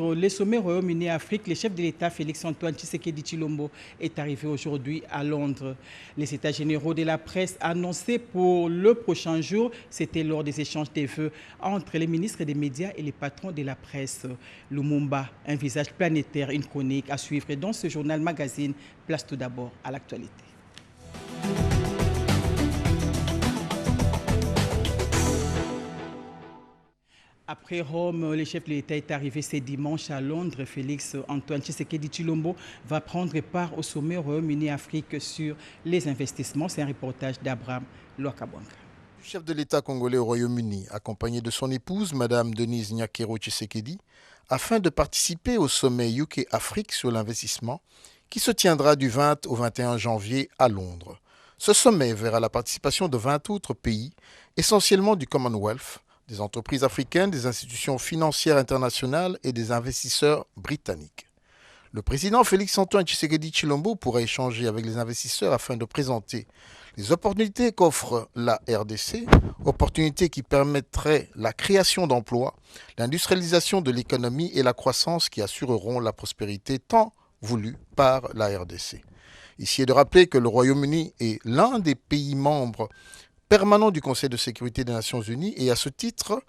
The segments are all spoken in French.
suivre les sommets Royaume-Uni-Afrique, le chef de l'État Félix-Antoine Tshisekedi Tshilombo est arrivé aujourd'hui à Londres. Les États généraux de la presse annoncés pour le prochain jour, c'était lors des échanges de vœux entre les ministres des médias et les patrons de la presse. Lumumba, un visage planétaire, une chronique à suivre dans ce journal magazine. Place tout d'abord à l'actualité. Après Rome, le chef de l'État est arrivé ce dimanche à Londres. Félix-Antoine Tshisekedi Tshilombo va prendre part au sommet Royaume-Uni-Afrique sur les investissements. C'est un reportage d'Abraham Loakabwanga. Le chef de l'État congolais au Royaume-Uni, accompagné de son épouse, Mme Denise Nyakero Tshisekedi, afin de participer au sommet UK-Afrique sur l'investissement qui se tiendra du 20 au 21 janvier à Londres. Ce sommet verra la participation de 20 autres pays, essentiellement du Commonwealth, des entreprises africaines, des institutions financières internationales et des investisseurs britanniques. Le président Félix-Antoine Tshisekedi Tshilombo pourra échanger avec les investisseurs afin de présenter les opportunités qu'offre la RDC, opportunités qui permettraient la création d'emplois, l'industrialisation de l'économie et la croissance qui assureront la prospérité tant voulue par la RDC. Ici est de rappeler que le Royaume-Uni est l'un des pays membres permanent du Conseil de sécurité des Nations Unies et à ce titre,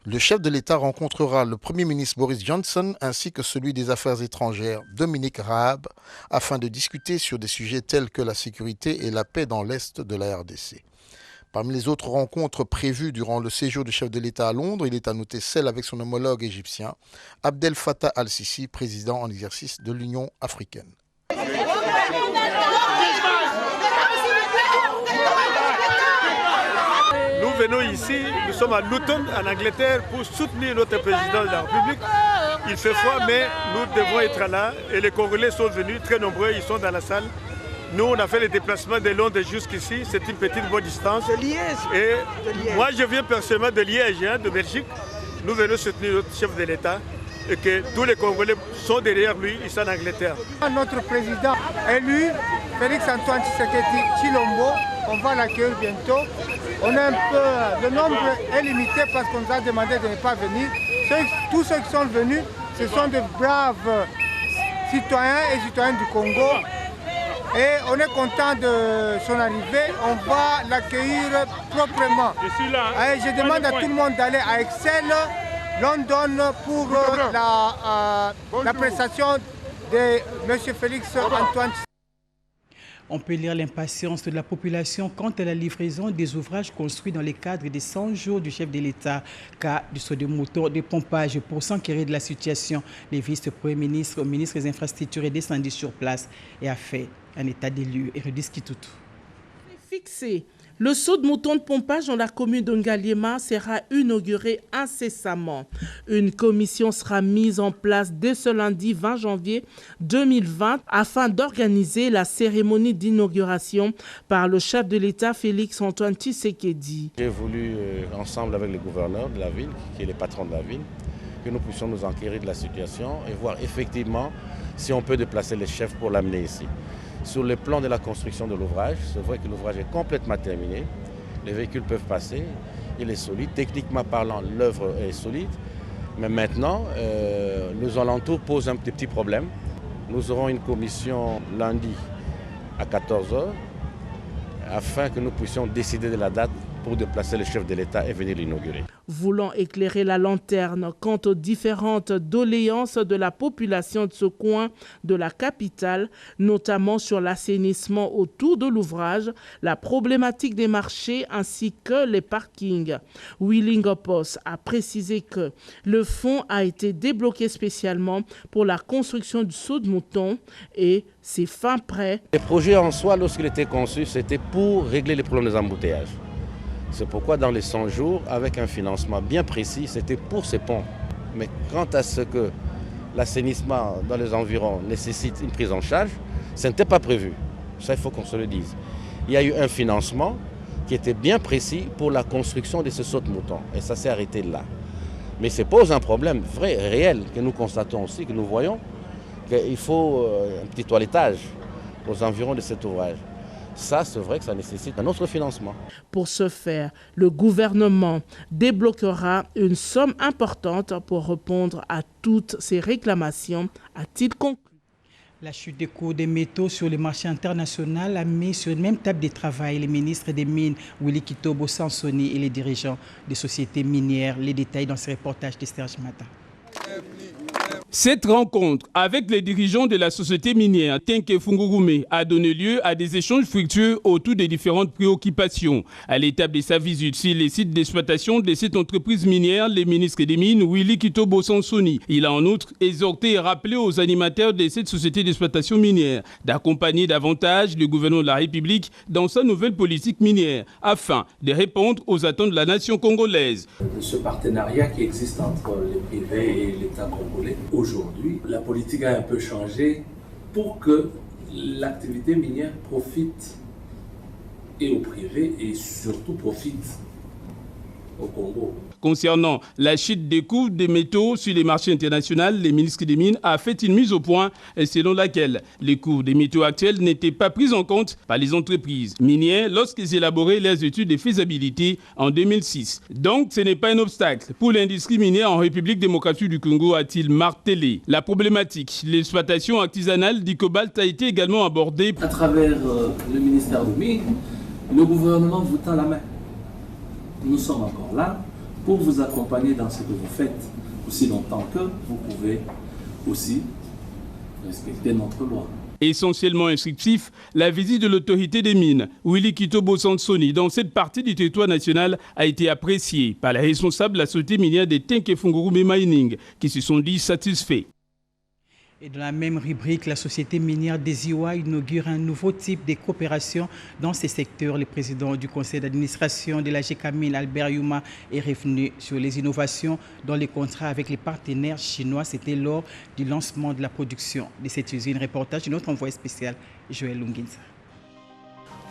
le chef de l'État rencontrera le Premier ministre Boris Johnson ainsi que celui des Affaires étrangères Dominique Raab afin de discuter sur des sujets tels que la sécurité et la paix dans l'Est de la RDC. Parmi les autres rencontres prévues durant le séjour du chef de l'État à Londres, il est à noter celle avec son homologue égyptien, Abdel Fattah al-Sisi, président en exercice de l'Union africaine. Nous venons ici, nous sommes à Luton, en Angleterre, pour soutenir notre président de la République. Il fait froid, mais nous devons être là. Et les Congolais sont venus, très nombreux, ils sont dans la salle. Nous, on a fait le déplacement de Londres jusqu'ici, c'est une petite bonne distance. Et moi, je viens personnellement de Liège, de Belgique. Nous venons soutenir notre chef de l'État et que tous les Congolais sont derrière lui, ils sont en Angleterre. Notre président élu, Félix-Antoine Tshisekedi Tshilombo, on va l'accueillir bientôt. On a un peu, le nombre est limité parce qu'on nous a demandé de ne pas venir. Tous ceux qui sont venus, ce sont de braves citoyens et citoyennes du Congo. Et on est content de son arrivée, on va l'accueillir proprement. Je suis là. Et je demande à tout le monde d'aller à Excel, London, pour la prestation de M. Félix-Antoine. On peut lire l'impatience de la population quant à la livraison des ouvrages construits dans le cadre des 100 jours du chef de l'État, cas du saut de moteur de pompage. Pour s'enquérir de la situation, le vice-premier ministre, ministre des Infrastructures est descendu sur place et a fait un état des lieux. Hérodis Kitutu. Fixé. Le saut de mouton de pompage dans la commune de Ngaliema sera inauguré incessamment. Une commission sera mise en place dès ce lundi 20 janvier 2020 afin d'organiser la cérémonie d'inauguration par le chef de l'État Félix-Antoine Tshisekedi. J'ai voulu, ensemble avec le gouverneur de la ville, qui est le patron de la ville, que nous puissions nous enquérir de la situation et voir effectivement si on peut déplacer les chefs pour l'amener ici. Sur le plan de la construction de l'ouvrage, c'est vrai que l'ouvrage est complètement terminé. Les véhicules peuvent passer, il est solide. Techniquement parlant, l'œuvre est solide. Mais maintenant, les alentours posent un petit problème. Nous aurons une commission lundi à 14 h afin que nous puissions décider de la date pour déplacer le chef de l'État et venir l'inaugurer. Voulant éclairer la lanterne quant aux différentes doléances de la population de ce coin de la capitale, notamment sur l'assainissement autour de l'ouvrage, la problématique des marchés ainsi que les parkings. Willing Opos a précisé que le fonds a été débloqué spécialement pour la construction du saut de mouton et c'est fin prêt. Le projet en soi, lorsqu'il était conçu, c'était pour régler les problèmes des embouteillages. C'est pourquoi dans les 100 jours, avec un financement bien précis, c'était pour ces ponts. Mais quant à ce que l'assainissement dans les environs nécessite une prise en charge, ce n'était pas prévu. Ça, il faut qu'on se le dise. Il y a eu un financement qui était bien précis pour la construction de ce saut de mouton. Et ça s'est arrêté là. Mais ça pose un problème vrai, réel, que nous constatons aussi, que nous voyons, qu'il faut un petit toilettage aux environs de cet ouvrage. Ça, c'est vrai que ça nécessite un autre financement. Pour ce faire, le gouvernement débloquera une somme importante pour répondre à toutes ces réclamations, a-t-il conclu. La chute des cours des métaux sur le marché international a mis sur une même table de travail les ministres des Mines, Willy Kitobo Sansoni, et les dirigeants des sociétés minières. Les détails dans ce reportage de Serge Mata. Cette rencontre avec les dirigeants de la société minière Tenke Fungurume a donné lieu à des échanges fructueux autour des différentes préoccupations. À l'étape de sa visite sur les sites d'exploitation de cette entreprise minière, le ministre des Mines, Willy Kitobo Sansoni, il a en outre exhorté et rappelé aux animateurs de cette société d'exploitation minière d'accompagner davantage le gouvernement de la République dans sa nouvelle politique minière afin de répondre aux attentes de la nation congolaise. Ce partenariat qui existe entre le privé et l'État congolais, aujourd'hui, la politique a un peu changé pour que l'activité minière profite et au privé et surtout profite au Congo. Concernant la chute des cours des métaux sur les marchés internationaux, le ministre des Mines a fait une mise au point selon laquelle les cours des métaux actuels n'étaient pas pris en compte par les entreprises minières lorsqu'ils élaboraient leurs études de faisabilité en 2006. Donc, ce n'est pas un obstacle pour l'industrie minière en République démocratique du Congo, a-t-il martelé. La problématique, l'exploitation artisanale du cobalt a été également abordée. À travers le ministère des Mines, le gouvernement vous tend la main. Nous sommes encore là pour vous accompagner dans ce que vous faites, aussi longtemps que vous pouvez aussi respecter notre loi. Essentiellement instructif, la visite de l'autorité des mines, Willy Kitobo Sansoni, dans cette partie du territoire national a été appréciée par les responsables de la société minière de Tenke Fungurume Mining, qui se sont dit satisfaits. Et dans la même rubrique, la société minière des Iwa inaugure un nouveau type de coopération dans ces secteurs. Le président du conseil d'administration de la GECAMIN, Albert Yuma, est revenu sur les innovations dans les contrats avec les partenaires chinois. C'était lors du lancement de la production de cette usine. Reportage de notre envoyé spécial, Joël Lunginza.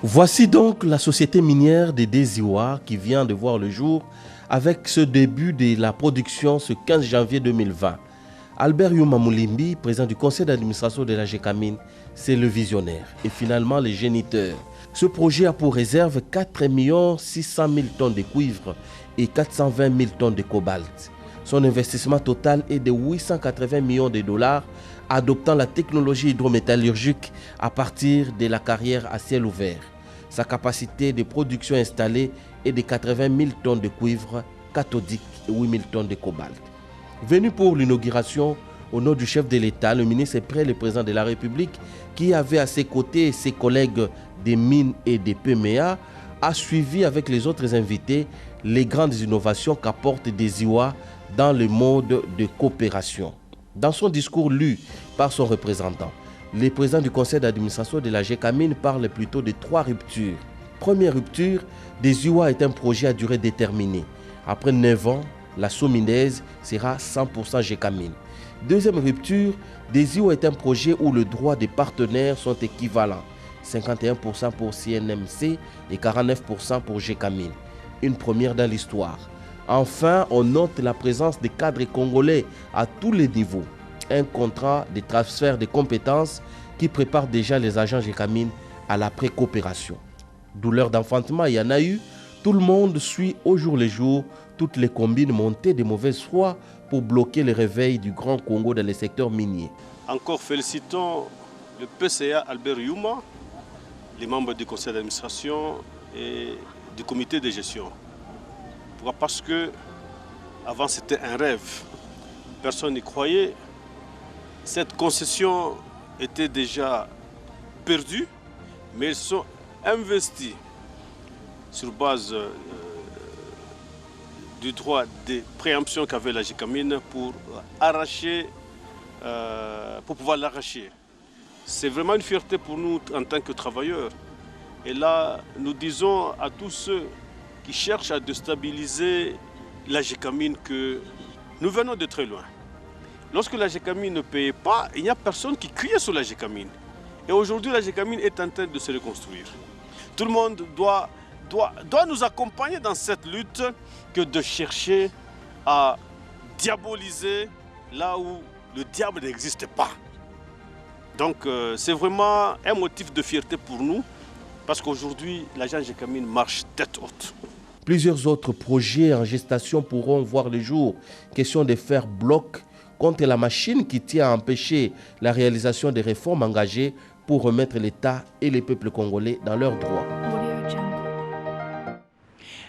Voici donc la société minière des Desiwa qui vient de voir le jour avec ce début de la production ce 15 janvier 2020. Albert Yuma Moulimbi, président du conseil d'administration de la GECAMIN, c'est le visionnaire et finalement le géniteur. Ce projet a pour réserve 4 600 000 tonnes de cuivre et 420 000 tonnes de cobalt. Son investissement total est de 880 millions de dollars, adoptant la technologie hydrométallurgique à partir de la carrière à ciel ouvert. Sa capacité de production installée est de 80 000 tonnes de cuivre cathodique et 8 000 tonnes de cobalt. Venu pour l'inauguration, au nom du chef de l'État, le ministre est près le président de la République, qui avait à ses côtés ses collègues des mines et des PMA, a suivi avec les autres invités les grandes innovations qu'apporte des Iwa dans le mode de coopération. Dans son discours lu par son représentant, le président du conseil d'administration de la GECAMIN parle plutôt de 3 ruptures. Première rupture, des Iwa est un projet à durée déterminée. Après 9 ans, la Sominaise sera 100% GECAMIN. Deuxième rupture, Desio est un projet où les droits des partenaires sont équivalents. 51% pour CNMC et 49% pour GECAMIN. Une première dans l'histoire. Enfin, on note la présence des cadres congolais à tous les niveaux. Un contrat de transfert de compétences qui prépare déjà les agents GECAMIN à la pré-coopération. Douleur d'enfantement, il y en a eu. Tout le monde suit au jour le jour toutes les combines montées de mauvaise foi pour bloquer le réveil du Grand Congo dans les secteurs miniers. Encore félicitons le PCA Albert Yuma, les membres du conseil d'administration et du comité de gestion. Pourquoi? Parce que avant c'était un rêve, personne n'y croyait. Cette concession était déjà perdue, mais ils sont investis sur base du droit de préemption qu'avait la GECAMIN pour pouvoir l'arracher. C'est vraiment une fierté pour nous en tant que travailleurs. Et là, nous disons à tous ceux qui cherchent à déstabiliser la GECAMIN que nous venons de très loin. Lorsque la GECAMIN ne payait pas, il n'y a personne qui criait sur la GECAMIN. Et aujourd'hui, la GECAMIN est en train de se reconstruire. Tout le monde doit nous accompagner dans cette lutte que de chercher à diaboliser là où le diable n'existe pas. Donc c'est vraiment un motif de fierté pour nous Parce qu'aujourd'hui, l'agent Gécamine marche tête haute. Plusieurs autres projets en gestation pourront voir le jour. Question de faire bloc contre la machine qui tient à empêcher la réalisation des réformes engagées pour remettre l'État et les peuples congolais dans leurs droits.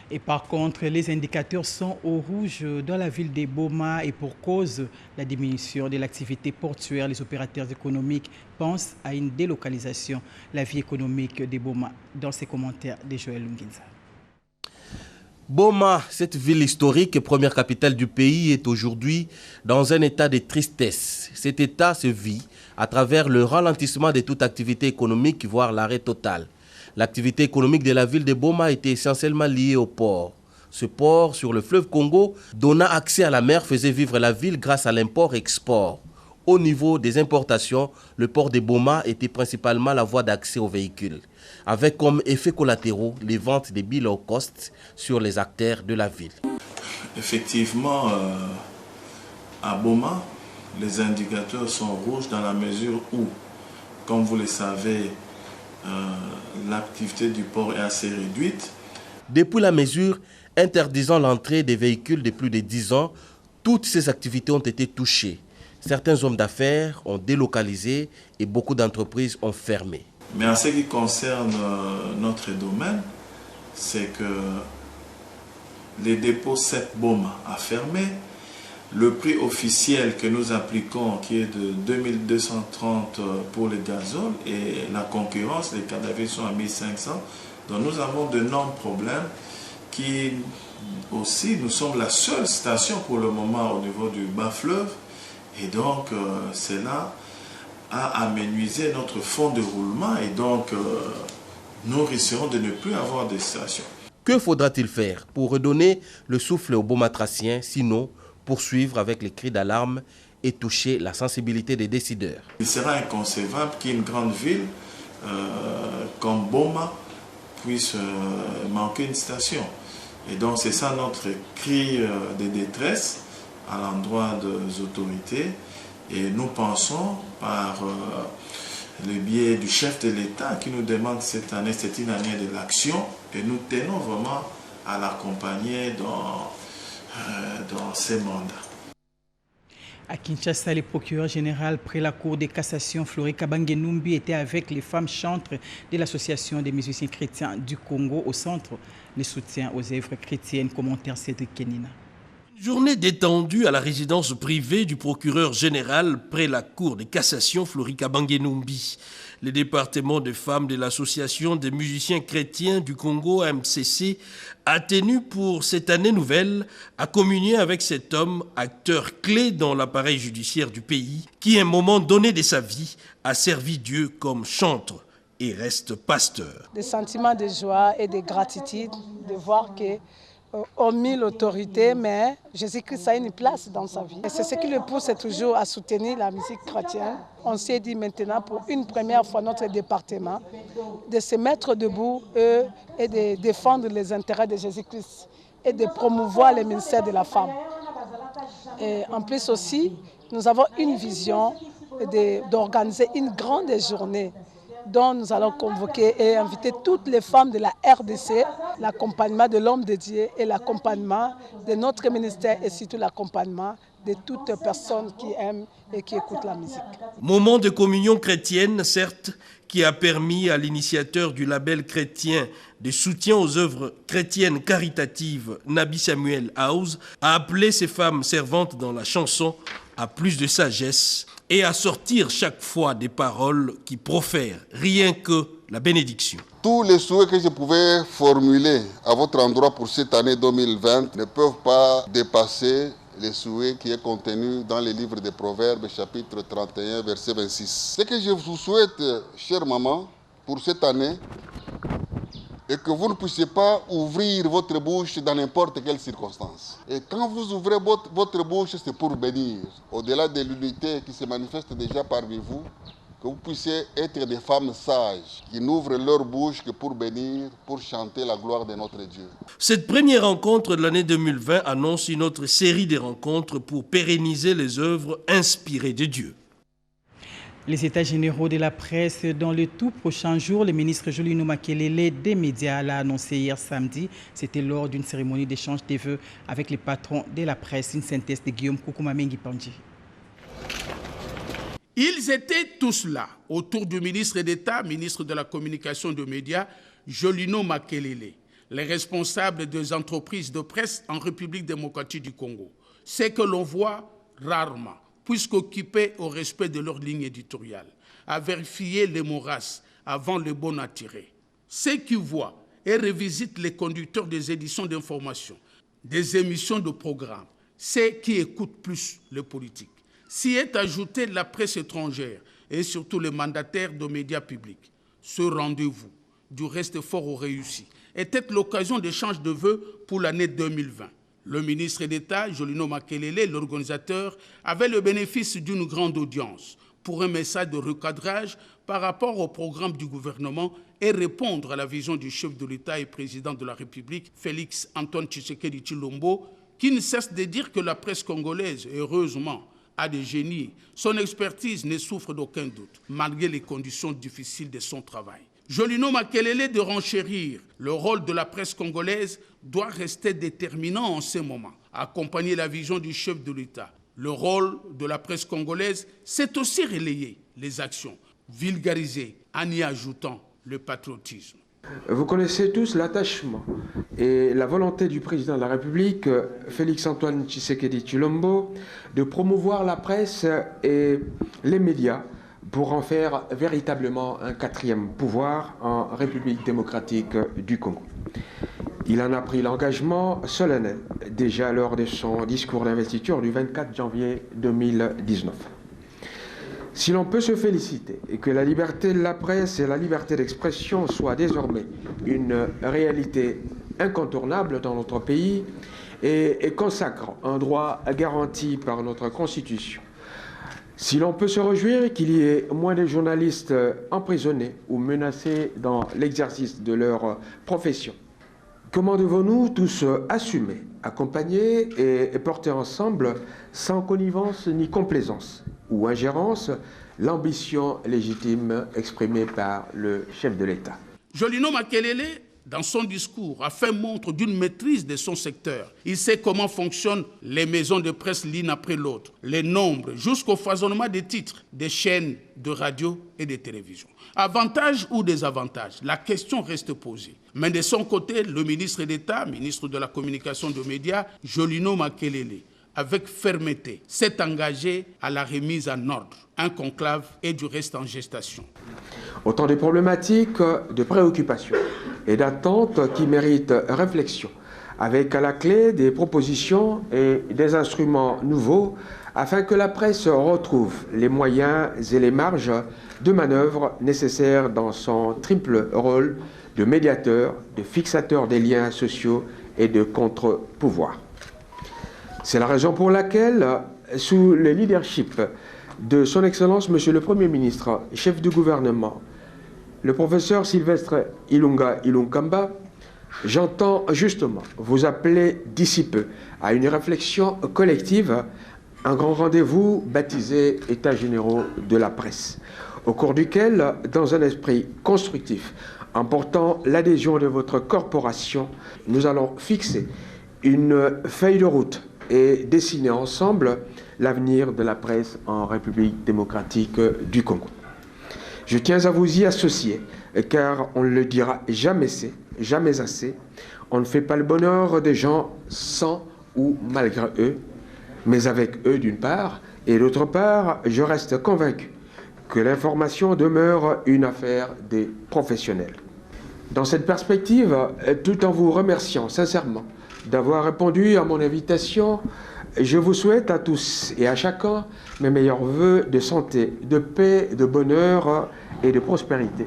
Et par contre, les indicateurs sont au rouge dans la ville de Boma et pour cause de la diminution de l'activité portuaire, les opérateurs économiques pensent à une délocalisation. La vie économique de Boma dans ses commentaires de Joël Lunginza. Boma, cette ville historique, première capitale du pays, est aujourd'hui dans un état de tristesse. Cet état se vit à travers le ralentissement de toute activité économique, voire l'arrêt total. L'activité économique de la ville de Boma était essentiellement liée au port. Ce port sur le fleuve Congo donnant accès à la mer faisait vivre la ville grâce à l'import-export. Au niveau des importations, le port de Boma était principalement la voie d'accès aux véhicules, avec comme effet collatéraux les ventes des billes low cost sur les acteurs de la ville. Effectivement, à Boma, les indicateurs sont rouges dans la mesure où, comme vous le savez, l'activité du port est assez réduite. Depuis la mesure interdisant l'entrée des véhicules de plus de 10 ans, toutes ces activités ont été touchées. Certains hommes d'affaires ont délocalisé et beaucoup d'entreprises ont fermé. Mais en ce qui concerne notre domaine, c'est que les dépôts 7 Boma a fermé. Le prix officiel que nous appliquons, qui est de 2230 pour le gazole, et la concurrence, les cadavres sont à 1500. Donc nous avons d'énormes problèmes qui aussi, nous sommes la seule station pour le moment au niveau du bas fleuve. Et donc cela a amenuisé notre fond de roulement et donc nous risquerons de ne plus avoir de station. Que faudra-t-il faire pour redonner le souffle aux Bomatraciens, sinon poursuivre avec les cris d'alarme et toucher la sensibilité des décideurs? Il sera inconcevable qu'une grande ville comme Boma puisse manquer une station. Et donc c'est ça notre cri de détresse à l'endroit des autorités. Et nous pensons par le biais du chef de l'État qui nous demande cette année, c'est une année de l'action, et nous tenons vraiment à l'accompagner dans ces mandats. À Kinshasa, le procureur général près la Cour de cassation, Flori Kabange-Numbi, était avec les femmes chantres de l'Association des musiciens chrétiens du Congo au centre de soutien aux œuvres chrétiennes. Commentaire Cédric Kenina. Journée détendue à la résidence privée du procureur général près la Cour de cassation Flori Kabange-Numbi. Le département de femmes de l'Association des musiciens chrétiens du Congo, AMCC, a tenu pour cette année nouvelle à communier avec cet homme, acteur clé dans l'appareil judiciaire du pays, qui à un moment donné de sa vie a servi Dieu comme chantre et reste pasteur. Des sentiments de joie et de gratitude de voir que omis l'autorité, mais Jésus-Christ a une place dans sa vie. Et c'est ce qui le pousse toujours à soutenir la musique chrétienne. On s'est dit maintenant, pour une première fois, notre département, de se mettre debout et de défendre les intérêts de Jésus-Christ et de promouvoir le ministère de la femme. Et en plus aussi, nous avons une vision d'organiser une grande journée dont nous allons convoquer et inviter toutes les femmes de la RDC, l'accompagnement de l'homme de Dieu et l'accompagnement de notre ministère et surtout l'accompagnement de toutes personnes qui aiment et qui écoutent la musique. Moment de communion chrétienne, certes, qui a permis à l'initiateur du label chrétien de soutien aux œuvres chrétiennes caritatives, Nabi Samuel House, à appeler ces femmes servantes dans la chanson à plus de sagesse et à sortir chaque fois des paroles qui profèrent rien que la bénédiction. Tous les souhaits que je pouvais formuler à votre endroit pour cette année 2020 ne peuvent pas dépasser les souhaits qui est contenu dans le livre des Proverbes, chapitre 31, verset 26. Ce que je vous souhaite, chère maman, pour cette année, est que vous ne puissiez pas ouvrir votre bouche dans n'importe quelle circonstance. Et quand vous ouvrez votre bouche, c'est pour bénir. Au-delà de l'unité qui se manifeste déjà parmi vous, que vous puissiez être des femmes sages, qui n'ouvrent leur bouche que pour bénir, pour chanter la gloire de notre Dieu. Cette première rencontre de l'année 2020 annonce une autre série de rencontres pour pérenniser les œuvres inspirées de Dieu. Les états généraux de la presse dans le tout prochain jour, le ministre Jolino Makelele des médias l'a annoncé hier samedi. C'était lors d'une cérémonie d'échange des vœux avec les patrons de la presse. Une synthèse de Guillaume Koukoumamengi Pandji. Ils étaient tous là, autour du ministre d'État, ministre de la Communication et des Médias, Jolino Makelele, les responsables des entreprises de presse en République démocratique du Congo. C'est que l'on voit rarement, puisqu'occupés au respect de leur ligne éditoriale, à vérifier les morasses avant le bon à tirer. Ceux qui voient et revisitent les conducteurs des éditions d'information, des émissions de programmes, ceux qui écoutent plus les politiques. S'y est ajouté la presse étrangère et surtout les mandataires de médias publics. Ce rendez-vous, du reste fort réussi, était l'occasion d'échange de vœux pour l'année 2020. Le ministre d'État, Jolino Makelele, l'organisateur, avait le bénéfice d'une grande audience pour un message de recadrage par rapport au programme du gouvernement et répondre à la vision du chef de l'État et président de la République, Félix Antoine Tshisekedi Tshilombo, qui ne cesse de dire que la presse congolaise, heureusement, a des génies. Son expertise ne souffre d'aucun doute, malgré les conditions difficiles de son travail. Jolino Makelele de renchérir, le rôle de la presse congolaise doit rester déterminant en ce moment, accompagner la vision du chef de l'État. Le rôle de la presse congolaise, c'est aussi relayer les actions, vulgariser en y ajoutant le patriotisme. Vous connaissez tous l'attachement et la volonté du président de la République, Félix Antoine Tshisekedi Tshilombo, de promouvoir la presse et les médias pour en faire véritablement un quatrième pouvoir en République démocratique du Congo. Il en a pris l'engagement solennel déjà lors de son discours d'investiture du 24 janvier 2019. Si l'on peut se féliciter et que la liberté de la presse et la liberté d'expression soient désormais une réalité incontournable dans notre pays et consacrent un droit garanti par notre Constitution, si l'on peut se réjouir qu'il y ait moins de journalistes emprisonnés ou menacés dans l'exercice de leur profession, comment devons-nous tous assumer, accompagner et porter ensemble, sans connivence ni complaisance ou ingérence, l'ambition légitime exprimée par le chef de l'État? Jolino Makelele, dans son discours, a fait montre d'une maîtrise de son secteur. Il sait comment fonctionnent les maisons de presse l'une après l'autre, les nombres, jusqu'au foisonnement des titres, des chaînes de radio et de télévision. Avantages ou désavantages, la question reste posée. Mais de son côté, le ministre d'État, ministre de la Communication et des Médias, Jolino Makelele, avec fermeté, s'est engagé à la remise en ordre. Un conclave est du reste en gestation. Autant de problématiques, de préoccupations et d'attentes qui méritent réflexion, avec à la clé des propositions et des instruments nouveaux afin que la presse retrouve les moyens et les marges de manœuvre nécessaires dans son triple rôle de médiateur, de fixateur des liens sociaux et de contre-pouvoir. C'est la raison pour laquelle, sous le leadership de son Excellence, Monsieur le Premier ministre, chef du gouvernement, le professeur Sylvestre Ilunga Ilunkamba, j'entends justement vous appeler d'ici peu à une réflexion collective, un grand rendez-vous baptisé États généraux de la presse, au cours duquel, dans un esprit constructif, en portant l'adhésion de votre corporation, nous allons fixer une feuille de route et dessiner ensemble l'avenir de la presse en République démocratique du Congo. Je tiens à vous y associer, car on ne le dira jamais assez, on ne fait pas le bonheur des gens sans ou malgré eux, mais avec eux d'une part, et d'autre part, je reste convaincu que l'information demeure une affaire des professionnels. Dans cette perspective, tout en vous remerciant sincèrement d'avoir répondu à mon invitation, je vous souhaite à tous et à chacun mes meilleurs vœux de santé, de paix, de bonheur et de prospérité.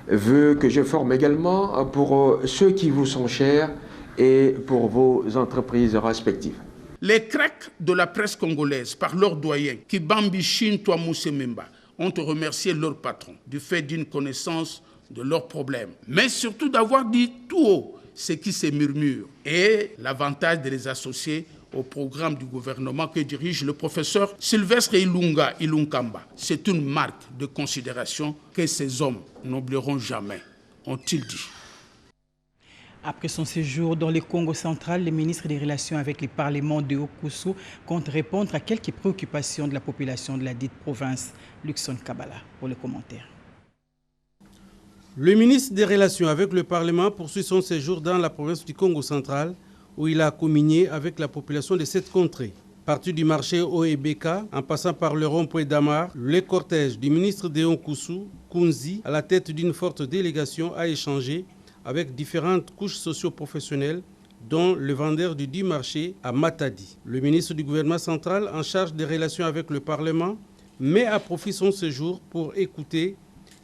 Vœux que je forme également pour ceux qui vous sont chers et pour vos entreprises respectives. Les cracks de la presse congolaise, par leurs doyens, Kibambi Shin Touamousememba, ont remercié leur patron du fait d'une connaissance de leurs problèmes, mais surtout d'avoir dit tout haut ce qui se murmure et l'avantage de les associer au programme du gouvernement que dirige le professeur Sylvestre Ilunga Ilunkamba. C'est une marque de considération que ces hommes n'oublieront jamais, ont-ils dit. Après son séjour dans le Congo central, le ministre des Relations avec les parlements de Okusu compte répondre à quelques préoccupations de la population de la dite province. Luxon Kabala pour le commentaire. Le ministre des Relations avec le Parlement poursuit son séjour dans la province du Congo central où il a communié avec la population de cette contrée. Parti du marché Oebeka, en passant par le rond-point d'Amar, le cortège du ministre de Okusu, Kunzi, à la tête d'une forte délégation, a échangé avec différentes couches socio-professionnelles, dont le vendeur du dit marché à Matadi. Le ministre du gouvernement central en charge des relations avec le Parlement met à profit son séjour pour écouter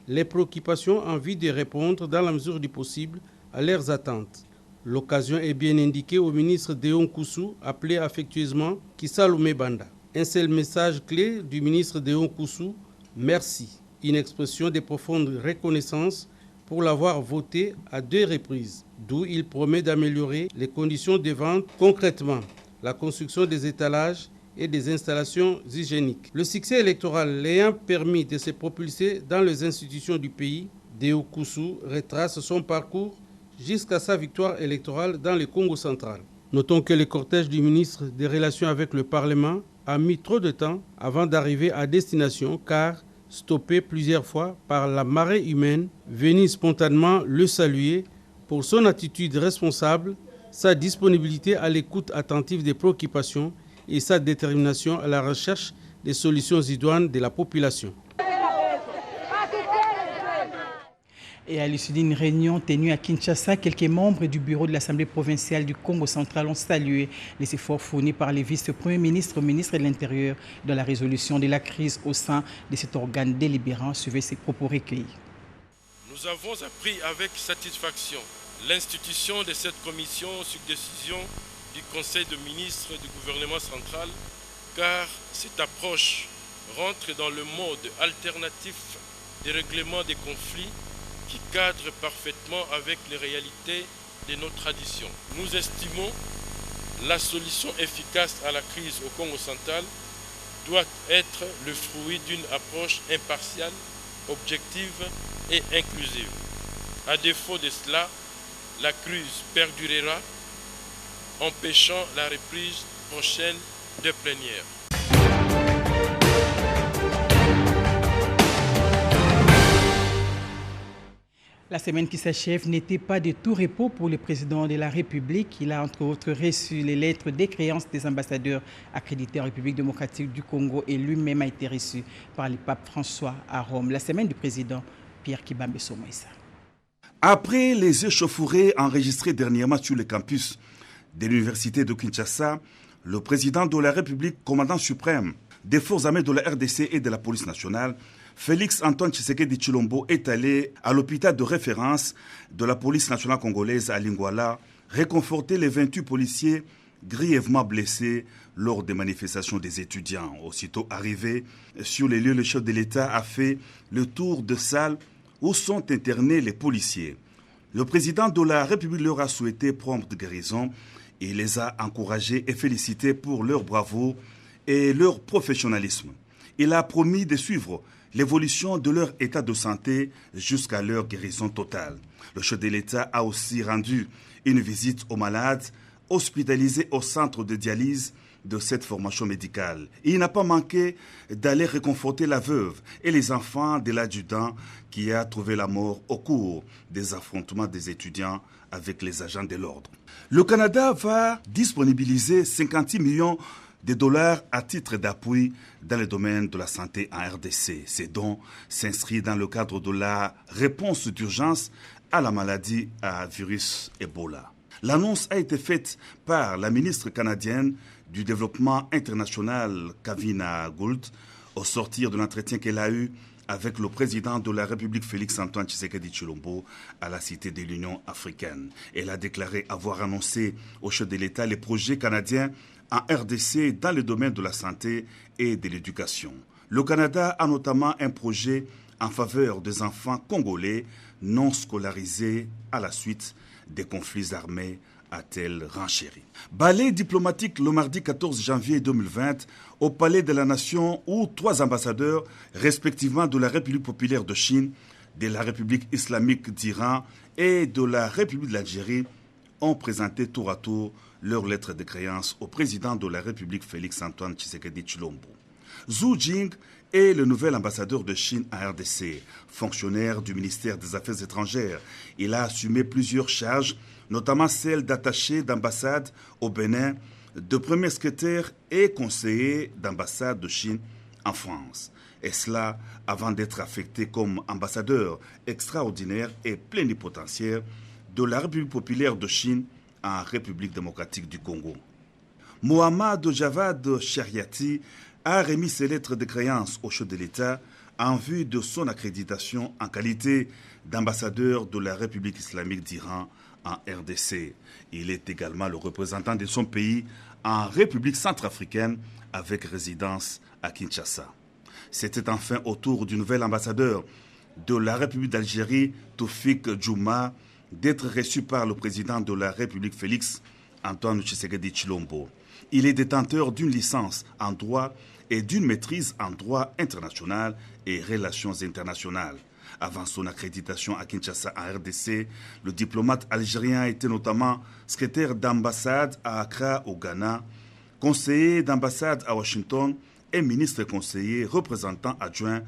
les préoccupations en vue de répondre dans la mesure du possible à leurs attentes. L'occasion est bien indiquée au ministre Deon Koussou, appelé affectueusement Kisaloumé Banda. Un seul message clé du ministre Deon Koussou, merci. Une expression de profonde reconnaissance pour l'avoir voté à 2 reprises, d'où il promet d'améliorer les conditions de vente concrètement, la construction des étalages et des installations hygiéniques. Le succès électoral l'ayant permis de se propulser dans les institutions du pays, Deon Koussou retrace son parcours jusqu'à sa victoire électorale dans le Congo central. Notons que le cortège du ministre des Relations avec le Parlement a mis trop de temps avant d'arriver à destination car stoppé plusieurs fois par la marée humaine, venue spontanément le saluer pour son attitude responsable, sa disponibilité à l'écoute attentive des préoccupations et sa détermination à la recherche des solutions idoines de la population. Et à l'issue d'une réunion tenue à Kinshasa, quelques membres du bureau de l'Assemblée provinciale du Congo central ont salué les efforts fournis par les vice-premiers ministres, ministres de l'Intérieur dans la résolution de la crise au sein de cet organe délibérant. Suivez ces propos recueillis. Nous avons appris avec satisfaction l'institution de cette commission sur décision du Conseil de ministres du gouvernement central, car cette approche rentre dans le mode alternatif des règlements des conflits qui cadre parfaitement avec les réalités de nos traditions. Nous estimons la solution efficace à la crise au Congo central doit être le fruit d'une approche impartiale, objective et inclusive. À défaut de cela, la crise perdurera, empêchant la reprise prochaine de plénière. La semaine qui s'achève n'était pas de tout repos pour le président de la République. Il a entre autres reçu les lettres des créances des ambassadeurs accrédités en République démocratique du Congo et lui-même a été reçu par le pape François à Rome. La semaine du président Pierre Kibambe Somoïsa. Après les échauffourées enregistrées dernièrement sur le campus de l'université de Kinshasa, le président de la République, commandant suprême des forces armées de la RDC et de la police nationale, Félix Antoine Tshisekedi Tshilombo est allé à l'hôpital de référence de la police nationale congolaise à Lingwala réconforter les 28 policiers grièvement blessés lors des manifestations des étudiants. Aussitôt arrivé sur les lieux, le chef de l'État a fait le tour de salle où sont internés les policiers. Le président de la République leur a souhaité prompte guérison et les a encouragés et félicités pour leur bravoure et leur professionnalisme. Il a promis de suivre l'évolution de leur état de santé jusqu'à leur guérison totale. Le chef de l'État a aussi rendu une visite aux malades hospitalisés au centre de dialyse de cette formation médicale. Et il n'a pas manqué d'aller réconforter la veuve et les enfants de l'adjudant qui a trouvé la mort au cours des affrontements des étudiants avec les agents de l'ordre. Le Canada va disponibiliser 56 millions de dollars à titre d'appui dans le domaine de la santé en RDC. Ces dons s'inscrivent dans le cadre de la réponse d'urgence à la maladie à virus Ebola. L'annonce a été faite par la ministre canadienne du Développement international, Kavina Gould, au sortir de l'entretien qu'elle a eu avec le président de la République, Félix Antoine Tshisekedi Tshilombo, à la Cité de l'Union africaine. Elle a déclaré avoir annoncé au chef de l'État les projets canadiens en RDC dans le domaine de la santé et de l'éducation. Le Canada a notamment un projet en faveur des enfants congolais non scolarisés à la suite des conflits armés a-t-elle renchéri. Balai diplomatique le mardi 14 janvier 2020 au Palais de la Nation où 3 ambassadeurs, respectivement de la République populaire de Chine, de la République islamique d'Iran et de la République d'Algérie, ont présenté tour à tour leur lettre de créance au président de la République Félix-Antoine Tshisekedi Tshilombo. Zhu Jing est le nouvel ambassadeur de Chine à RDC, fonctionnaire du ministère des Affaires étrangères. Il a assumé plusieurs charges, notamment celle d'attaché d'ambassade au Bénin, de premier secrétaire et conseiller d'ambassade de Chine en France. Et cela avant d'être affecté comme ambassadeur extraordinaire et plénipotentiaire de la République populaire de Chine en République démocratique du Congo. Mohamed Javad Chariati a remis ses lettres de créance au chef de l'État en vue de son accréditation en qualité d'ambassadeur de la République islamique d'Iran en RDC. Il est également le représentant de son pays en République centrafricaine avec résidence à Kinshasa. C'était enfin au tour du nouvel ambassadeur de la République d'Algérie, Toufik Djouma, d'être reçu par le président de la République Félix Antoine Tshisekedi Tshilombo. Il est détenteur d'une licence en droit et d'une maîtrise en droit international et relations internationales. Avant son accréditation à Kinshasa en RDC, le diplomate algérien était notamment secrétaire d'ambassade à Accra au Ghana, conseiller d'ambassade à Washington et ministre conseiller représentant adjoint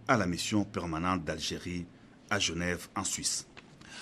à la mission permanente d'Algérie à Genève en Suisse.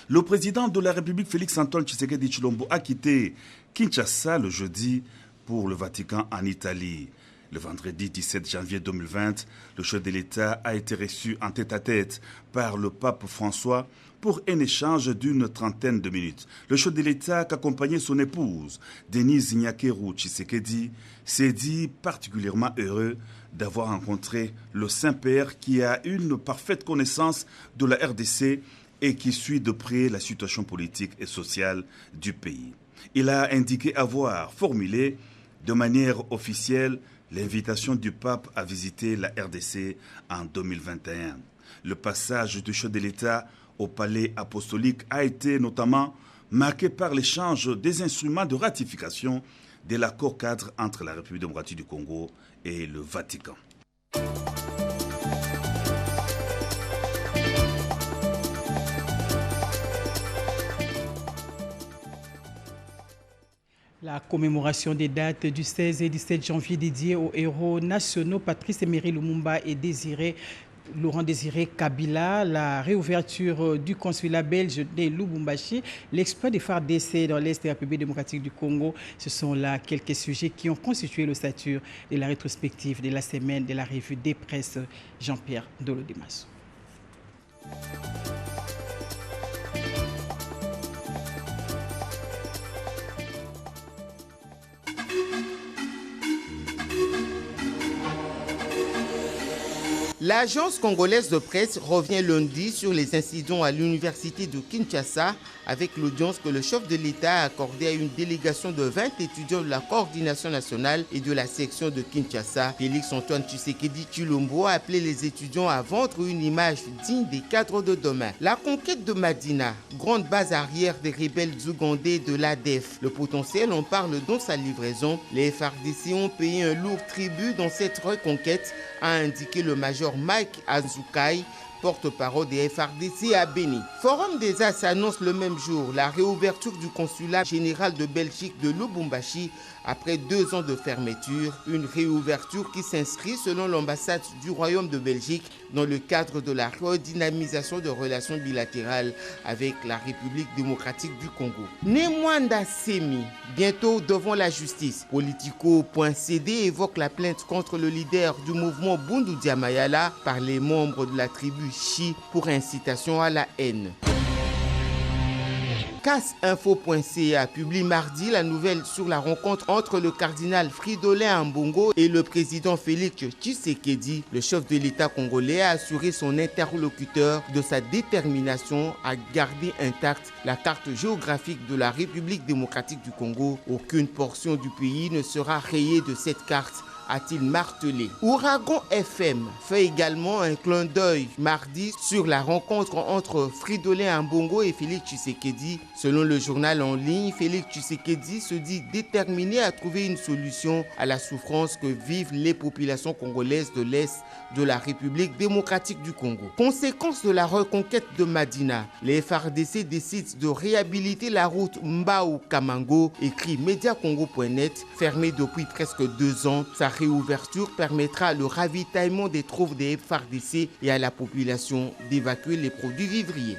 Le président de la République Félix-Antoine Tshisekedi Tshilombo a quitté Kinshasa le jeudi pour le Vatican en Italie. Le vendredi 17 janvier 2020, le chef de l'État a été reçu en tête-à-tête par le pape François pour un échange d'une trentaine de minutes. Le chef de l'État, qu'accompagnait son épouse, Denise Nyakeru Tshisekedi, s'est dit particulièrement heureux d'avoir rencontré le Saint-Père qui a une parfaite connaissance de la RDC et qui suit de près la situation politique et sociale du pays. Il a indiqué avoir formulé de manière officielle l'invitation du pape à visiter la RDC en 2021. Le passage du chef de l'État au palais apostolique a été notamment marqué par l'échange des instruments de ratification de l'accord cadre entre la République démocratique du Congo et le Vatican. La commémoration des dates du 16 et 17 janvier dédiée aux héros nationaux Patrice Emery Lumumba et Laurent Désiré Kabila, la réouverture du consulat belge de Lubumbashi, l'exploit des phares d'essai dans l'Est de la République démocratique du Congo. Ce sont là quelques sujets qui ont constitué l'ossature de la rétrospective de la semaine de la revue des presses Jean-Pierre Dolodimas. L'agence congolaise de presse revient lundi sur les incidents à l'université de Kinshasa avec l'audience que le chef de l'État a accordée à une délégation de 20 étudiants de la coordination nationale et de la section de Kinshasa. Félix-Antoine Tshisekedi Tshilombo a appelé les étudiants à vendre une image digne des cadres de demain. La conquête de Madina, grande base arrière des rebelles ougandais de l'ADF. Le potentiel en parle dans sa livraison. Les FARDC ont payé un lourd tribut dans cette reconquête, a indiqué le major Mike Azukai, porte-parole des FARDC à Béni. Forum des As annonce le même jour la réouverture du consulat général de Belgique de Lubumbashi après 2 ans de fermeture. Une réouverture qui s'inscrit selon l'ambassade du Royaume de Belgique dans le cadre de la redynamisation de relations bilatérales avec la République démocratique du Congo. Nemwanda Semi, bientôt devant la justice. Politico.cd évoque la plainte contre le leader du mouvement Bundu Diamayala par les membres de la tribu Chi pour incitation à la haine. Cassinfo.ca publie mardi la nouvelle sur la rencontre entre le cardinal Fridolin Ambongo et le président Félix Tshisekedi. Le chef de l'État congolais a assuré son interlocuteur de sa détermination à garder intacte la carte géographique de la République démocratique du Congo. Aucune portion du pays ne sera rayée de cette carte, a-t-il martelé. Ouragan FM fait également un clin d'œil mardi sur la rencontre entre Fridolin Ambongo et Félix Tshisekedi. Selon le journal en ligne, Félix Tshisekedi se dit déterminé à trouver une solution à la souffrance que vivent les populations congolaises de l'Est de la République démocratique du Congo. Conséquence de la reconquête de Madina, les FARDC décident de réhabiliter la route Mbao-Kamango, écrit Mediacongo.net, fermée depuis presque 2 ans. Sa réouverture permettra le ravitaillement des troupes des FARDC et à la population d'évacuer les produits vivriers.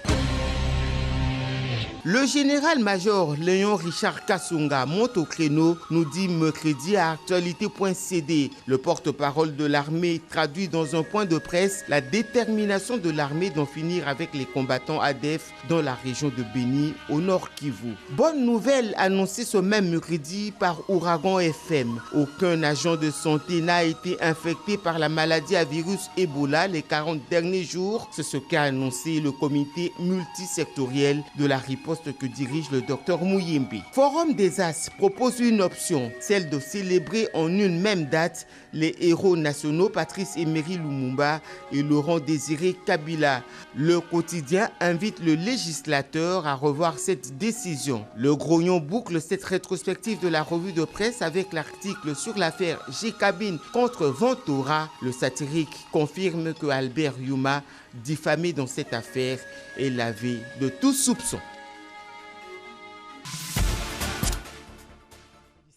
Le général-major Léon Richard Kassunga monte au créneau, nous dit mercredi à actualité.cd. Le porte-parole de l'armée traduit dans un point de presse la détermination de l'armée d'en finir avec les combattants ADF dans la région de Béni, au nord Kivu. Bonne nouvelle annoncée ce même mercredi par Ouragan FM. Aucun agent de santé n'a été infecté par la maladie à virus Ebola les 40 derniers jours. C'est ce qu'a annoncé le comité multisectoriel de la riposte que dirige le docteur Mouyembe. Forum des As propose une option, celle de célébrer en une même date les héros nationaux Patrice Emery Lumumba et Laurent Désiré Kabila. Le quotidien invite le législateur à revoir cette décision. Le Grognon boucle cette rétrospective de la revue de presse avec l'article sur l'affaire Jacobin contre Ventura. Le satirique confirme que Albert Yuma, diffamé dans cette affaire, est lavé de tout soupçon.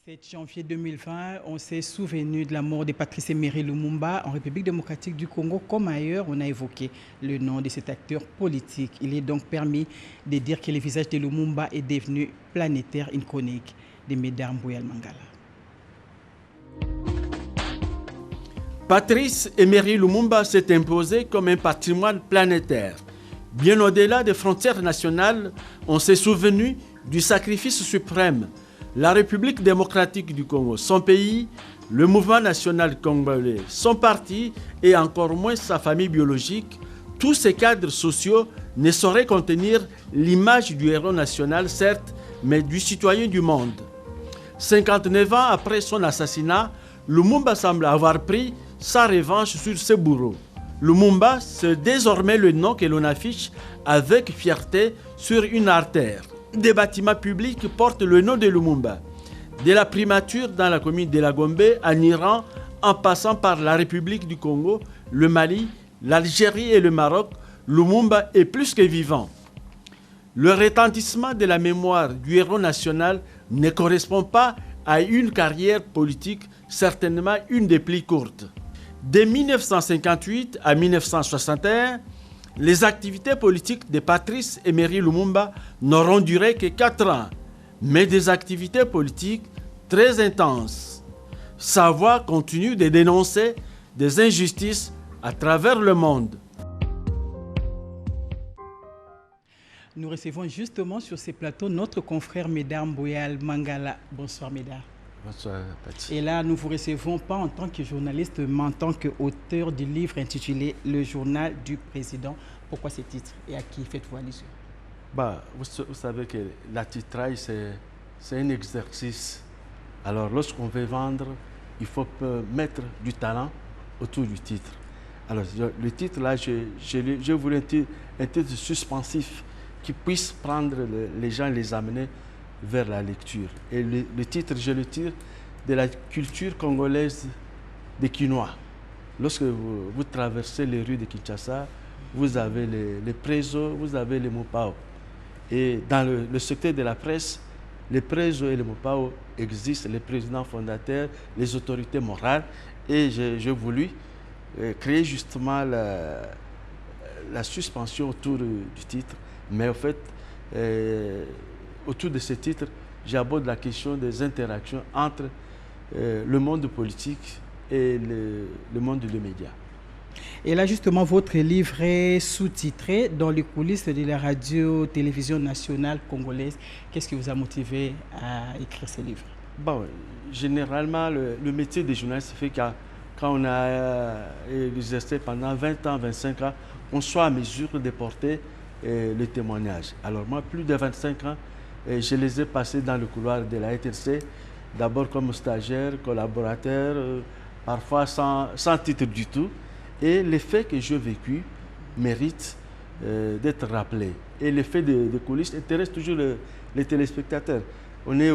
7 janvier 2020, on s'est souvenu de la mort de Patrice Emery Lumumba en République démocratique du Congo. Comme ailleurs, on a évoqué le nom de cet acteur politique. Il est donc permis de dire que le visage de Lumumba est devenu planétaire, une chronique de Mesdames Bouyal Mangala. Patrice Emery Lumumba s'est imposé comme un patrimoine planétaire. Bien au-delà des frontières nationales, on s'est souvenu du sacrifice suprême. La République démocratique du Congo, son pays, le mouvement national congolais, son parti et encore moins sa famille biologique, tous ces cadres sociaux ne sauraient contenir l'image du héros national, certes, mais du citoyen du monde. 59 ans après son assassinat, Lumumba semble avoir pris sa revanche sur ses bourreaux. Lumumba, c'est désormais le nom que l'on affiche avec fierté sur une artère. Des bâtiments publics portent le nom de Lumumba. De la primature dans la commune de la Gombe, en Iran, en passant par la République du Congo, le Mali, l'Algérie et le Maroc, Lumumba est plus que vivant. Le retentissement de la mémoire du héros national ne correspond pas à une carrière politique, certainement une des plus courtes. De 1958 à 1961, les activités politiques de Patrice Emery Lumumba n'auront duré que 4 ans, mais des activités politiques très intenses. Sa voix continue de dénoncer des injustices à travers le monde. Nous recevons justement sur ces plateaux notre confrère Mesdames Bouyal Mangala. Bonsoir Mesdames. Bonsoir Pati. Et là, nous vous recevons pas en tant que journaliste, mais en tant qu'auteur du livre intitulé « Le journal du président ». Pourquoi ce titre et à qui faites-vous allusion? Vous savez que l'attitrage, c'est un exercice. Alors, lorsqu'on veut vendre, il faut mettre du talent autour du titre. Alors, le titre, là, je voulais un titre suspensif qui puisse prendre les gens et les amener vers la lecture. Et le titre, je le tire de la culture congolaise des Quinois. Lorsque vous traversez les rues de Kinshasa, vous avez les présos, vous avez les mopao. Et dans le secteur de la presse, les présos et les mopao existent, les présidents fondateurs, les autorités morales. Et j'ai voulu créer justement la suspension autour du titre. Mais en fait, autour de ce titre, j'aborde la question des interactions entre le monde politique et le monde des médias. Et là, justement, votre livre est sous-titré dans les coulisses de la radio-télévision nationale congolaise. Qu'est-ce qui vous a motivé à écrire ce livre? Généralement, le métier de journaliste fait que quand on a exercé pendant 20 ans, 25 ans, on soit à mesure de porter le témoignage. Alors moi, plus de 25 ans, je les ai passés dans le couloir de la RTC, d'abord comme stagiaire, collaborateur, parfois sans titre du tout. Et les faits que j'ai vécus méritent d'être rappelés. Et les faits de coulisses intéressent toujours les téléspectateurs. On est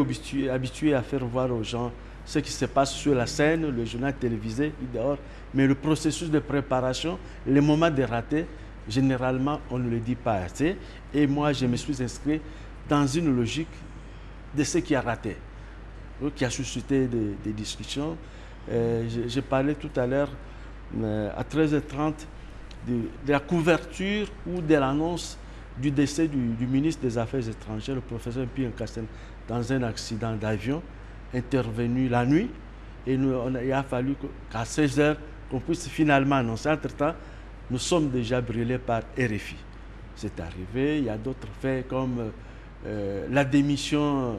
habitué à faire voir aux gens ce qui se passe sur la scène, le journal télévisé, dehors. Mais le processus de préparation, les moments de raté, généralement, on ne le dit pas assez. Et moi, je me suis inscrit dans une logique de ce qui a raté, qui a suscité des discussions. J'ai parlé tout à l'heure, à 13h30, de la couverture ou de l'annonce du décès du ministre des Affaires étrangères, le professeur Pierre Castel, dans un accident d'avion intervenu la nuit. Et il a fallu qu'à 16h, qu'on puisse finalement annoncer. Entre-temps, nous sommes déjà brûlés par RFI. C'est arrivé. Il y a d'autres faits comme la démission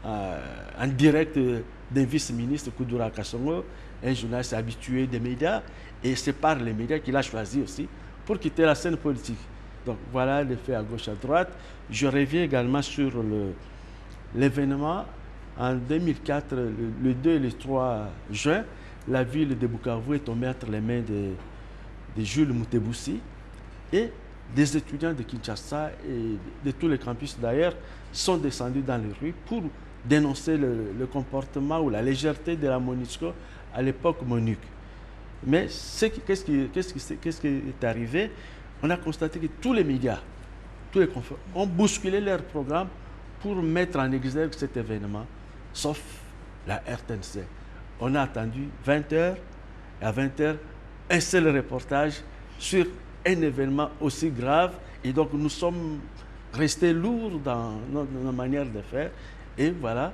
en direct d'un vice-ministre, Koudoura Kassongo, un journaliste habitué des médias. Et c'est par les médias qu'il a choisi aussi pour quitter la scène politique. Donc voilà les faits à gauche, à droite. Je reviens également sur l'événement en 2004, le 2 et le 3 juin. La ville de Bukavu est tombée entre les mains de Jules Muteboussi et des étudiants de Kinshasa et de tous les campus d'ailleurs sont descendus dans les rues pour dénoncer le comportement ou la légèreté de la MONUSCO, à l'époque MONUC. Mais qu'est-ce qui est arrivé? On a constaté que tous les médias, tous les confrères ont bousculé leur programme pour mettre en exergue cet événement, sauf la RTNC. On a attendu 20h, et à 20h, un seul reportage sur un événement aussi grave. Et donc, nous sommes restés lourds dans notre manière de faire. Et voilà,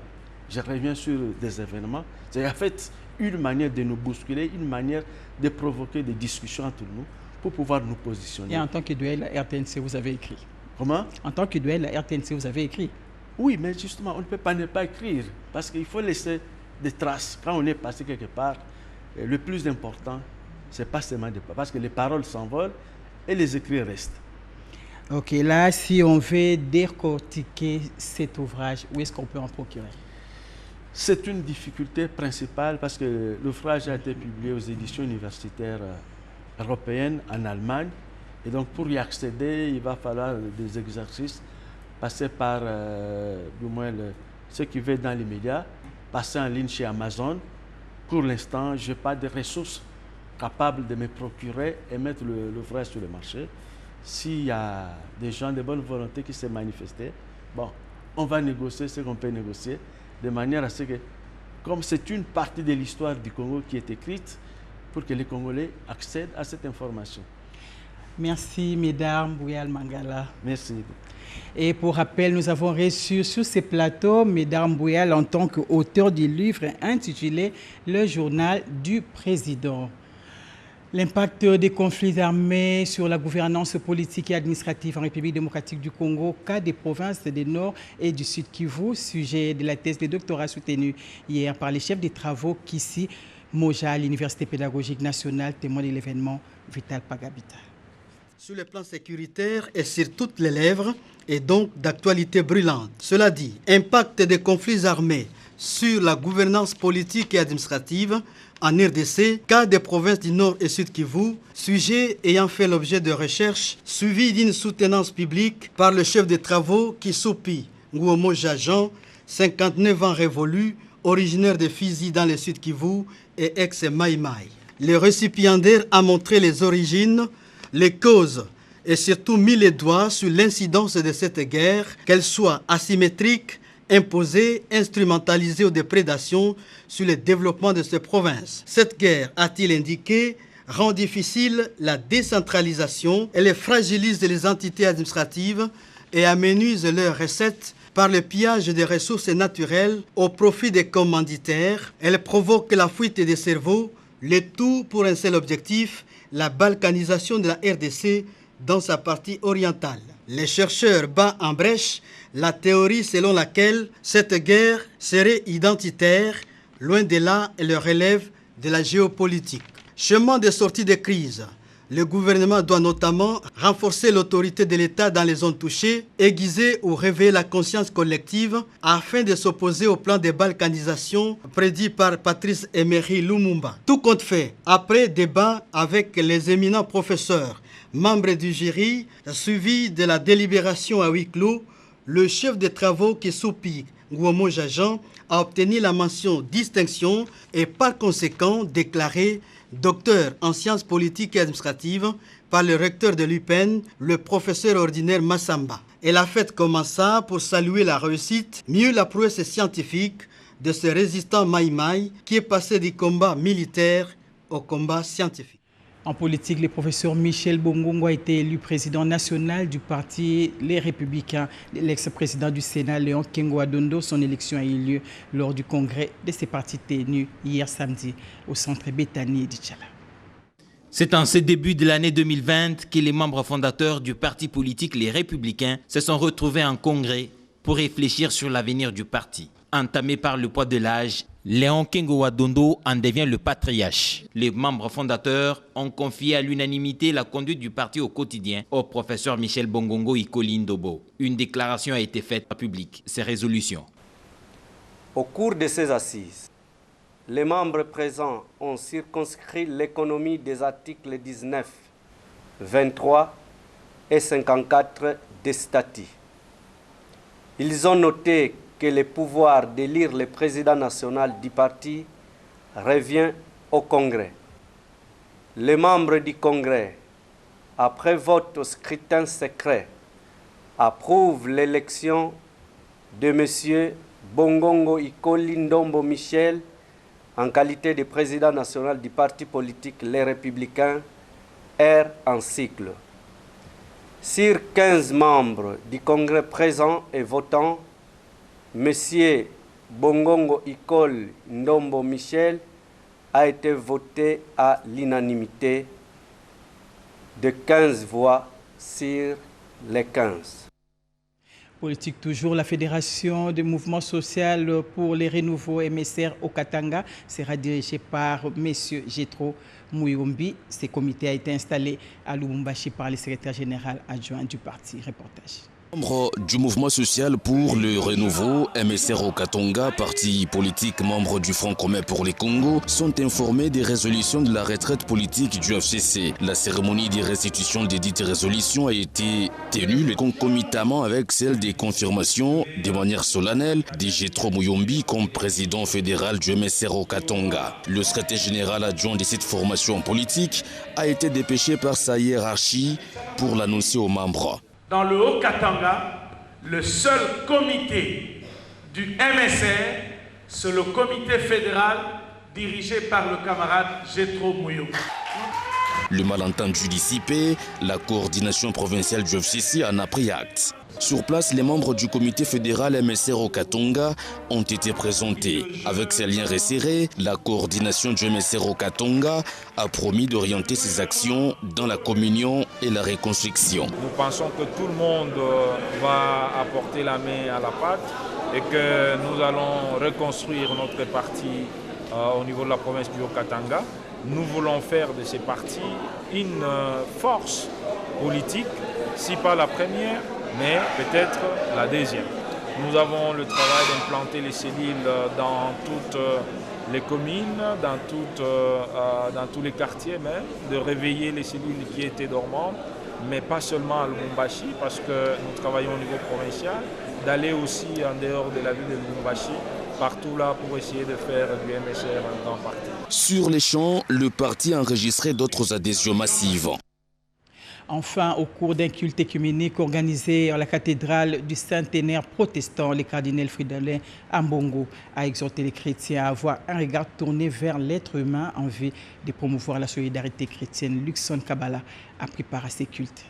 je reviens sur des événements. C'est en fait une manière de nous bousculer, une manière de provoquer des discussions entre nous pour pouvoir nous positionner. Et en tant que duel RTNC, vous avez écrit? Comment? En tant que duel RTNC, vous avez écrit? Oui, mais justement, on ne peut pas ne pas écrire parce qu'il faut laisser des traces. Quand on est passé quelque part, le plus important, c'est pas seulement de parler, parce que les paroles s'envolent et les écrits restent. Ok, là, si on veut décortiquer cet ouvrage, où est-ce qu'on peut en procurer? C'est une difficulté principale parce que l'ouvrage a été publié aux éditions universitaires européennes en Allemagne. Et donc, pour y accéder, il va falloir des exercices, passer par, du moins, ceux qui veulent dans les médias, passer en ligne chez Amazon. Pour l'instant, je n'ai pas de ressources capables de me procurer et mettre l'ouvrage sur le marché. S'il y a des gens de bonne volonté qui se manifestent, bon, on va négocier ce qu'on peut négocier, de manière à ce que, comme c'est une partie de l'histoire du Congo qui est écrite, pour que les Congolais accèdent à cette information. Merci, Mesdames Bouyal Mangala. Merci. Et pour rappel, nous avons reçu sur ces plateaux Mesdames Bouyal en tant qu'auteur du livre intitulé « Le journal du président ». L'impact des conflits armés sur la gouvernance politique et administrative en République démocratique du Congo, cas des provinces du Nord et du Sud Kivu, sujet de la thèse de doctorat soutenue hier par les chefs des travaux Kissi Moja à l'Université pédagogique nationale, témoin de l'événement Vital Pagabita. Sur le plan sécuritaire et sur toutes les lèvres, et donc d'actualité brûlante. Cela dit, impact des conflits armés sur la gouvernance politique et administrative en RDC, cas des provinces du Nord et Sud Kivu, sujet ayant fait l'objet de recherches suivi d'une soutenance publique par le chef des travaux Kissoupi Ngouomo Jajan, 59 ans révolu, originaire de Fizi dans le Sud Kivu et ex-Maïmaï. Le récipiendaire a montré les origines, les causes et surtout mis les doigts sur l'incidence de cette guerre, qu'elle soit asymétrique, imposée, instrumentalisée ou de prédation sur le développement de ces provinces. Cette guerre, a-t-il indiqué, rend difficile la décentralisation, elle fragilise les entités administratives et amenuise leurs recettes par le pillage des ressources naturelles au profit des commanditaires. Elle provoque la fuite des cerveaux, le tout pour un seul objectif, la balkanisation de la RDC dans sa partie orientale. Les chercheurs battent en brèche la théorie selon laquelle cette guerre serait identitaire, loin de là, elle relève de la géopolitique. Chemin de sortie de crise. Le gouvernement doit notamment renforcer l'autorité de l'État dans les zones touchées, aiguiser ou réveiller la conscience collective afin de s'opposer au plan de balkanisation prédit par Patrice Emery Lumumba. Tout compte fait, après débat avec les éminents professeurs, membres du jury, suivi de la délibération à huis clos, le chef des travaux Kisupi Ngouomo Jajan a obtenu la mention distinction et par conséquent déclaré docteur en sciences politiques et administratives par le recteur de l'UPEN, le professeur ordinaire Massamba. Et la fête commença pour saluer la réussite, mieux la prouesse scientifique de ce résistant Maïmaï qui est passé du combat militaire au combat scientifique. En politique, le professeur Michel Bongongo a été élu président national du parti Les Républicains. L'ex-président du Sénat, Léon Kengo Adondo, son élection a eu lieu lors du congrès de ces partis tenu hier samedi au centre Béthanie d'Ichala. C'est en ce début de l'année 2020 que les membres fondateurs du parti politique Les Républicains se sont retrouvés en congrès pour réfléchir sur l'avenir du parti. Entamé par le poids de l'âge, Léon Kengo Adondo en devient le patriarche. Les membres fondateurs ont confié à l'unanimité la conduite du parti au quotidien au professeur Michel Bongongo Ikoli Ndobo. Une déclaration a été faite en public. Ces résolutions. Au cours de ces assises, les membres présents ont circonscrit l'économie des articles 19, 23 et 54 des statuts. Ils ont noté que le pouvoir d'élire le président national du parti revient au Congrès. Les membres du Congrès, après vote au scrutin secret, approuvent l'élection de M. Bongongo Ikoli Ndombo Michel en qualité de président national du parti politique Les Républicains, R en cycle. Sur 15 membres du Congrès présents et votants, Monsieur Bongongo Ikoli Ndombo Michel a été voté à l'unanimité de 15 voix sur les 15. Politique toujours, la Fédération du mouvement social pour les renouveaux MSR au Katanga sera dirigée par M. Jetro Muyombi. Ce comité a été installé à Lubumbashi par le secrétaire général adjoint du parti. Reportage. Membres du mouvement social pour le renouveau, MSR au Katanga, parti politique membre du Front commun pour les Congo, sont informés des résolutions de la retraite politique du FCC. La cérémonie de restitution des dites résolutions a été tenue concomitamment avec celle des confirmations de manière solennelle de Jetro Muyombi comme président fédéral du MSR au Katanga. Le secrétaire général adjoint de cette formation politique a été dépêché par sa hiérarchie pour l'annoncer aux membres. Dans le Haut-Katanga, le seul comité du MSR, c'est le comité fédéral dirigé par le camarade Jetro Muyombi. Le malentendu dissipé, la coordination provinciale du FCC en a pris acte. Sur place, les membres du comité fédéral MSR au Katanga ont été présentés. Avec ses liens resserrés, la coordination du MSR au Katanga a promis d'orienter ses actions dans la communion et la reconstruction. Nous pensons que tout le monde va apporter la main à la pâte et que nous allons reconstruire notre parti au niveau de la province du Haut-Katanga. Nous voulons faire de ces partis une force politique, si pas la première, mais peut-être la deuxième. Nous avons le travail d'implanter les cellules dans toutes les communes, dans tous les quartiers même, de réveiller les cellules qui étaient dormantes, mais pas seulement à Lubumbashi, parce que nous travaillons au niveau provincial, d'aller aussi en dehors de la ville de Lubumbashi, partout là pour essayer de faire du MSR un grand parti. Sur les champs, le parti a enregistré d'autres adhésions massives. Enfin, au cours d'un culte écuménique organisé à la cathédrale du centenaire protestant, le cardinal Fridolin Ambongo a exhorté les chrétiens à avoir un regard tourné vers l'être humain en vue de promouvoir la solidarité chrétienne. Luxon Kabbalah a préparé ces cultes.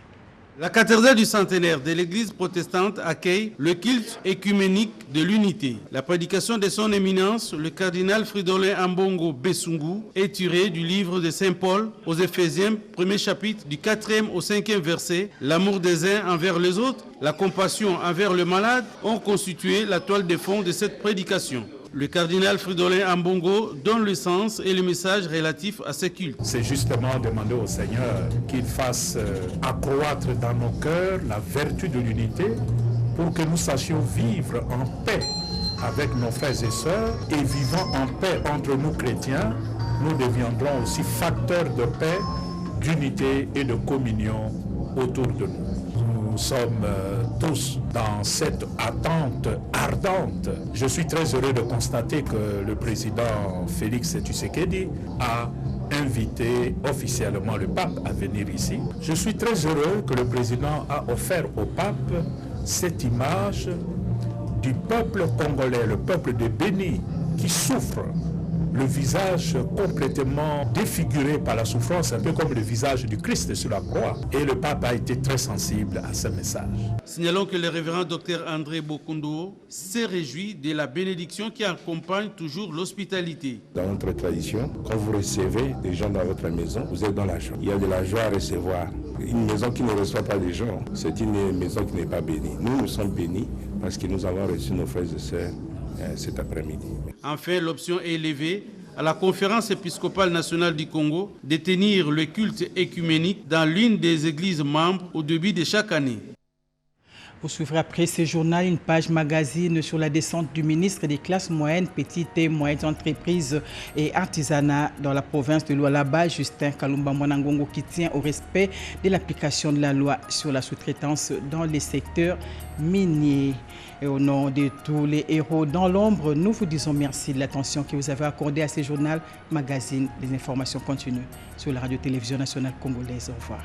La cathédrale du centenaire de l'église protestante accueille le culte écuménique de l'unité. La prédication de son éminence, le cardinal Fridolin Ambongo Besungu, est tirée du livre de Saint Paul aux Éphésiens, premier chapitre, du 4e au 5e verset. L'amour des uns envers les autres, la compassion envers le malade ont constitué la toile de fond de cette prédication. Le cardinal Fridolin Ambongo donne le sens et le message relatif à ces cultes. C'est justement demander au Seigneur qu'il fasse accroître dans nos cœurs la vertu de l'unité pour que nous sachions vivre en paix avec nos frères et sœurs, et vivant en paix entre nous chrétiens, nous deviendrons aussi facteurs de paix, d'unité et de communion autour de nous. Nous sommes tous dans cette attente ardente. Je suis très heureux de constater que le président Félix Tshisekedi a invité officiellement le pape à venir ici. Je suis très heureux que le président a offert au pape cette image du peuple congolais, le peuple de Béni, qui souffre, le visage complètement défiguré par la souffrance, un peu comme le visage du Christ sur la croix. Et le pape a été très sensible à ce message. Signalons que le révérend Dr André Bokondo s'est réjoui de la bénédiction qui accompagne toujours l'hospitalité. Dans notre tradition, quand vous recevez des gens dans votre maison, vous êtes dans la joie. Il y a de la joie à recevoir. Une maison qui ne reçoit pas des gens, c'est une maison qui n'est pas bénie. Nous sommes bénis parce que nous avons reçu nos frères et sœurs cet après-midi. Enfin, l'option est élevée à la conférence épiscopale nationale du Congo de tenir le culte écuménique dans l'une des églises membres au début de chaque année. Vous suivrez après ce journal une page magazine sur la descente du ministre des classes moyennes, petites et moyennes entreprises et artisanat dans la province de Lualaba, Justin Kalumba Mwanangongo, qui tient au respect de l'application de la loi sur la sous-traitance dans les secteurs miniers. Et au nom de tous les héros dans l'ombre, nous vous disons merci de l'attention que vous avez accordée à ce journal magazine. Les informations continuent sur la radio-télévision nationale congolaise. Au revoir.